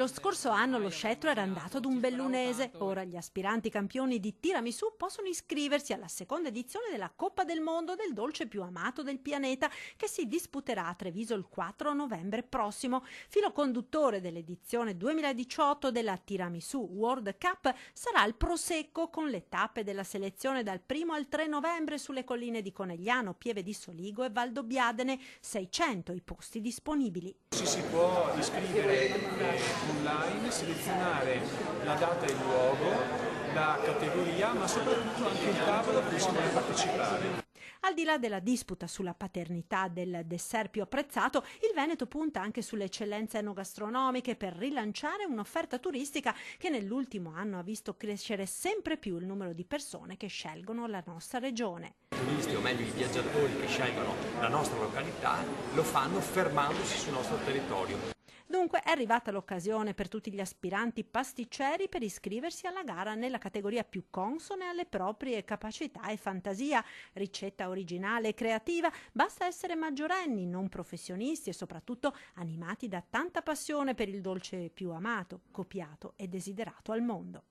Lo scorso anno lo scettro era andato ad un bellunese. Ora gli aspiranti campioni di tiramisù possono iscriversi alla seconda edizione della Coppa del Mondo del dolce più amato del pianeta, che si disputerà a Treviso il 4 novembre prossimo. Filo conduttore dell'edizione 2018 della Tiramisù World Cup sarà il prosecco, con le tappe della selezione dal 1 al 3 novembre sulle colline di Conegliano, Pieve di Soligo e Valdobbiadene. 600 i posti disponibili. Si può iscrivere online, selezionare la data e il luogo, la categoria, ma soprattutto anche il tavolo a cui si vuole partecipare. Al di là della disputa sulla paternità del dessert più apprezzato, il Veneto punta anche sulle eccellenze enogastronomiche per rilanciare un'offerta turistica che nell'ultimo anno ha visto crescere sempre più il numero di persone che scelgono la nostra regione. I turisti, o meglio i viaggiatori che scelgono la nostra località, lo fanno fermandosi sul nostro territorio. Dunque è arrivata l'occasione per tutti gli aspiranti pasticceri per iscriversi alla gara nella categoria più consone alle proprie capacità e fantasia. Ricetta originale e creativa, basta essere maggiorenni, non professionisti e soprattutto animati da tanta passione per il dolce più amato, copiato e desiderato al mondo.